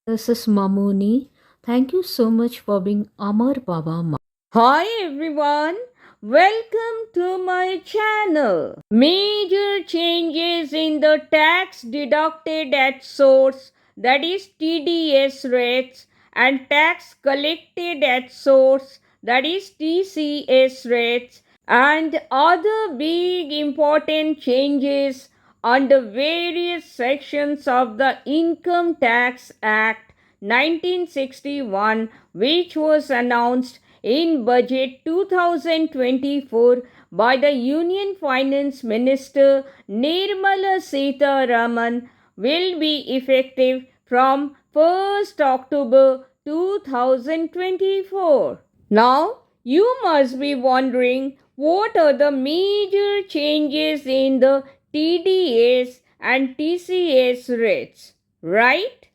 This is Mamuni. Thank you so much for being Amar Baba Ma. Hi everyone, welcome to my channel. Major changes in the tax deducted at source, that is TDS rates, and tax collected at source, that is TCS rates, and other big important changes under various sections of the Income Tax Act 1961, which was announced in Budget 2024 by the Union Finance Minister Nirmala Sitharaman, will be effective from 1st October 2024. Now, you must be wondering what are the major changes in the TDS and TCS rates, right?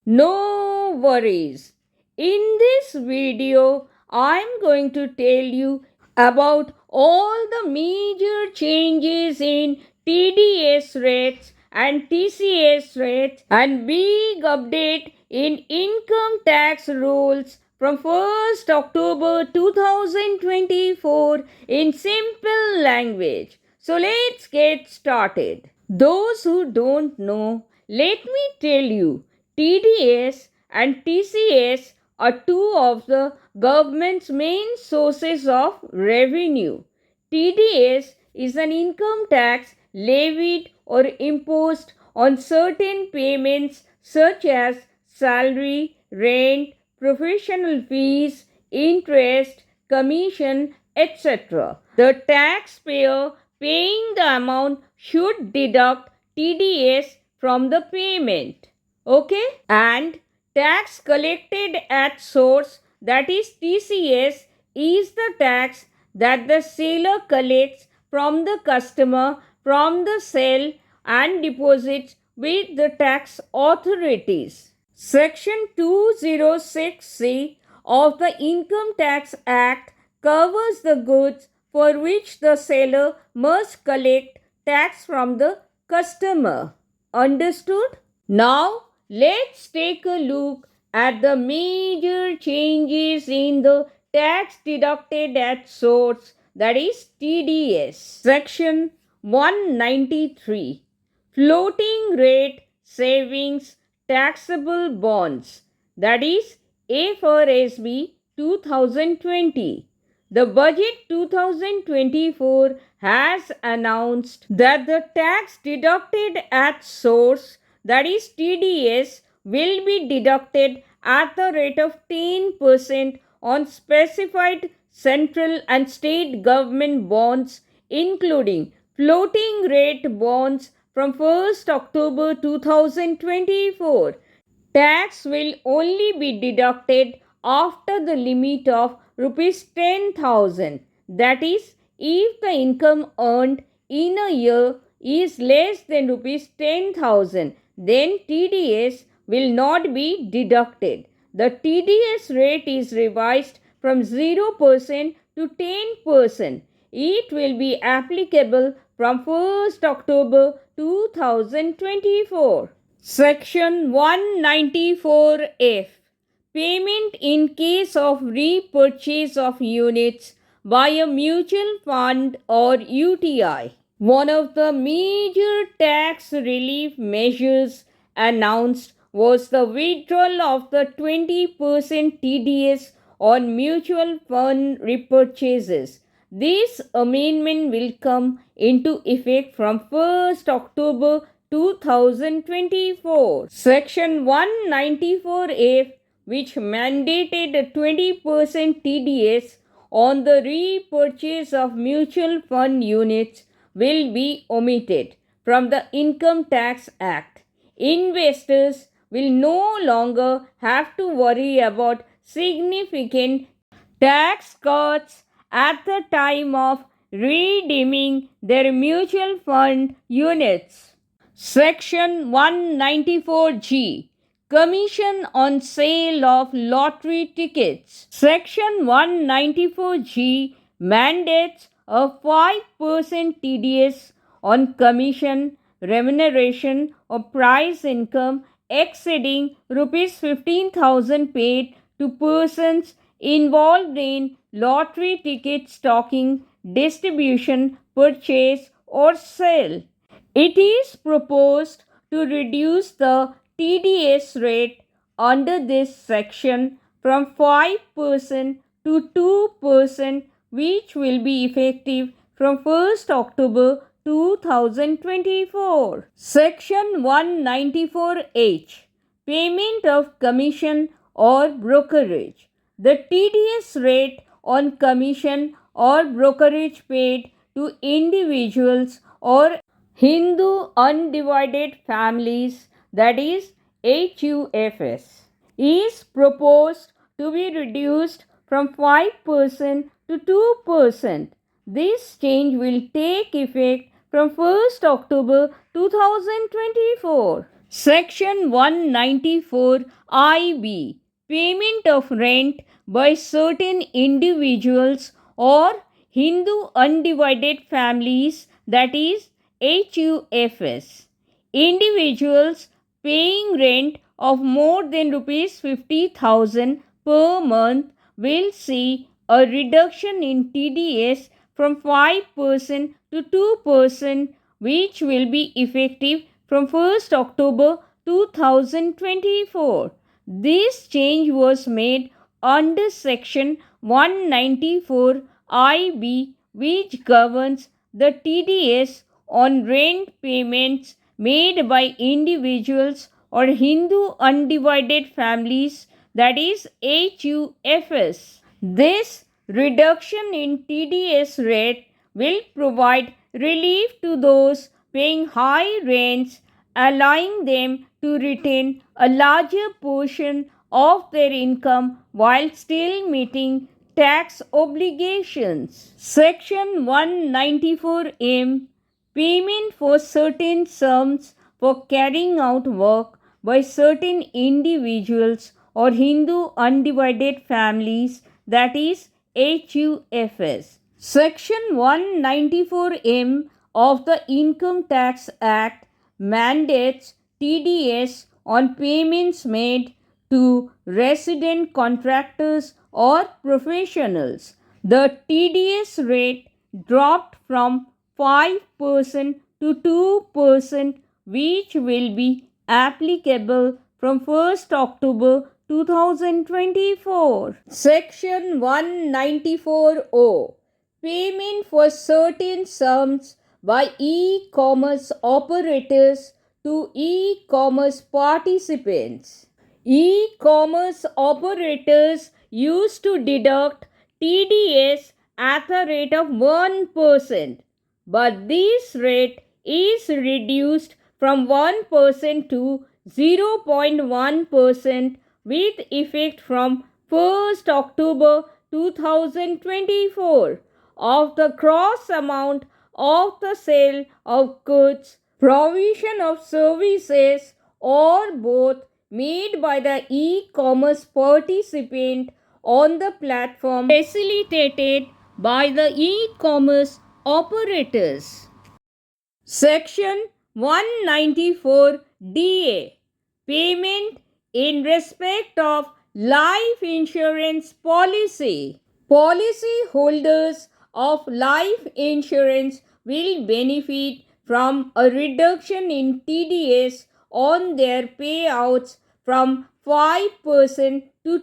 No worries. In this video, I'm going to tell you about all the major changes in TDS rates and TCS rates and big update in income tax rules from 1st October 2024 in simple language. So let's get started. Those who don't know, let me tell you, TDS and TCS are two of the government's main sources of revenue. TDS is an income tax levied or imposed on certain payments such as salary, rent, professional fees, interest, commission, etc. The taxpayer paying the amount should deduct TDS from the payment. Okay? And tax collected at source, that is TCS, is the tax that the seller collects from the customer from the sale and deposits with the tax authorities. Section 206C of the Income Tax Act covers the goods for which the seller must collect tax from the customer. Understood? Now, let's take a look at the major changes in the tax deducted at source, that is TDS. Section 193, Floating Rate Savings Taxable Bonds, that is FRSB 2020. The Budget 2024 has announced that the tax deducted at source, that is TDS, will be deducted at the rate of 10% on specified central and state government bonds, including floating rate bonds from 1st October 2024. Tax will only be deducted after the limit of rupees 10,000. That is, if the income earned in a year is less than rupees 10,000, then TDS will not be deducted. The TDS rate is revised from 0% to 10%. It will be applicable from 1st October 2024. Section 194F, Payment in case of repurchase of units by a mutual fund or UTI. One of the major tax relief measures announced was the withdrawal of the 20% TDS on mutual fund repurchases. This amendment will come into effect from 1st October 2024. Section 194F, which mandated a 20% TDS on the repurchase of mutual fund units, will be omitted from the Income Tax Act. Investors will no longer have to worry about significant tax cuts at the time of redeeming their mutual fund units. Section 194G, Commission on Sale of Lottery Tickets. Section 194G mandates a 5% TDS on commission, remuneration, or prize income exceeding rupees 15,000 paid to persons involved in lottery ticket stocking, distribution, purchase, or sale. It is proposed to reduce the TDS rate under this section from 5% to 2%, which will be effective from 1st October 2024. Section 194H, Payment of Commission or Brokerage. The TDS rate on commission or brokerage paid to individuals or Hindu undivided families, that is HUFS, is proposed to be reduced from 5% to 2%. This change will take effect from 1st October 2024. Section 194IB, Payment of Rent by certain individuals or Hindu undivided families, that is HUFS. Individuals paying rent of more than rupees 50,000 per month will see a reduction in TDS from 5% to 2%, which will be effective from 1st October 2024. This change was made under Section 194IB, which governs the TDS on rent payments made by individuals or Hindu undivided families, that is HUFS. This reduction in TDS rate will provide relief to those paying high rents, allowing them to retain a larger portion of their income while still meeting tax obligations. Section 194M, Payment for certain sums for carrying out work by certain individuals or Hindu undivided families, that is HUFS. Section 194M of the Income Tax Act mandates TDS on payments made to resident contractors or professionals. The TDS rate dropped from 5% to 2%, which will be applicable from 1st October 2024. Section 194O, Payment for certain sums by e-commerce operators to e-commerce participants. E-commerce operators used to deduct TDS at a rate of 1%, but this rate is reduced from 1% to 0.1% with effect from 1st October 2024 of the gross amount of the sale of goods, provision of services, or both made by the e-commerce participant on the platform facilitated by the e-commerce operators. Section 194DA, Payment in respect of life insurance policy. Policy holders of life insurance will benefit from a reduction in TDS on their payouts from 5% to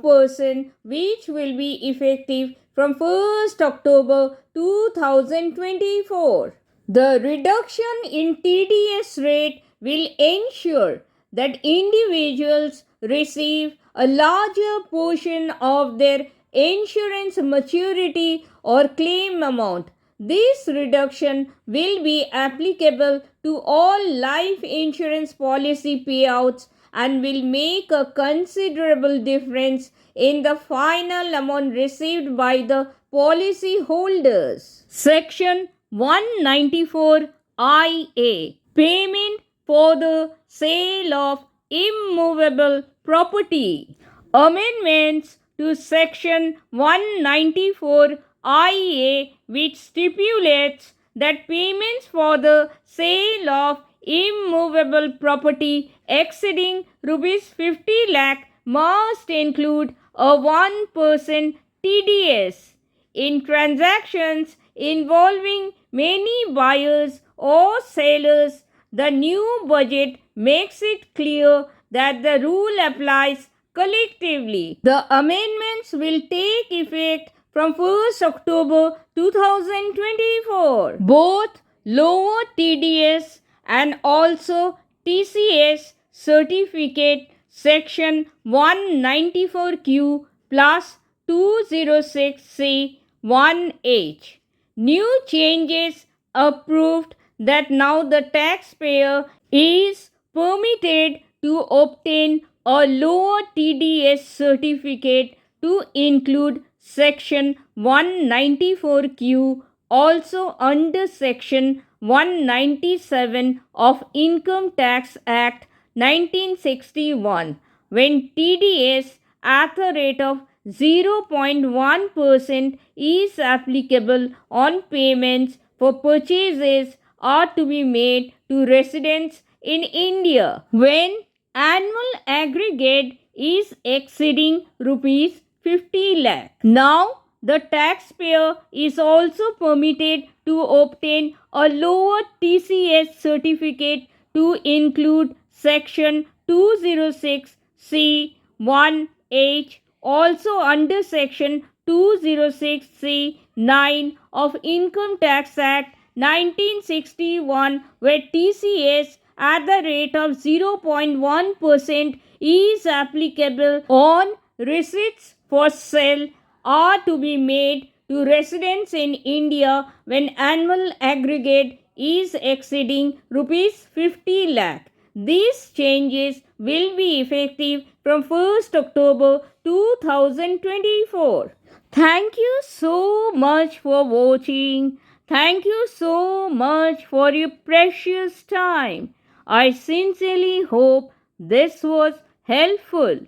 2%, which will be effective from 1st October 2024. The reduction in TDS rate will ensure that individuals receive a larger portion of their insurance maturity or claim amount. This reduction will be applicable to all life insurance policy payouts and will make a considerable difference in the final amount received by the policy holders. Section 194IA, Payment for the sale of immovable property. Amendments to Section 194IA, which stipulates that payments for the sale of immovable property exceeding rupees 50 lakh must include a 1% TDS. In transactions involving many buyers or sellers, the new budget makes it clear that the rule applies collectively. The amendments will take effect from 1st October 2024. Both lower TDS and also TCS certificate section 194Q plus 206C 1H. New changes approved that now the taxpayer is permitted to obtain a lower TDS certificate to include section 194Q, also under section 197 of Income Tax Act 1961, when TDS at the rate of 0.1% is applicable on payments for purchases are to be made to residents in India when annual aggregate is exceeding rupees 50 lakh. Now, the taxpayer is also permitted to obtain a lower TCS certificate to include section 206C 1H, also under section 206C 9 of Income Tax Act 1961, where TCS at the rate of 0.1% is applicable on receipts for sale are to be made to residents in India when annual aggregate is exceeding rupees 50 lakh. These changes will be effective from 1st October 2024. Thank you so much for watching. Thank you so much for your precious time. I sincerely hope this was helpful.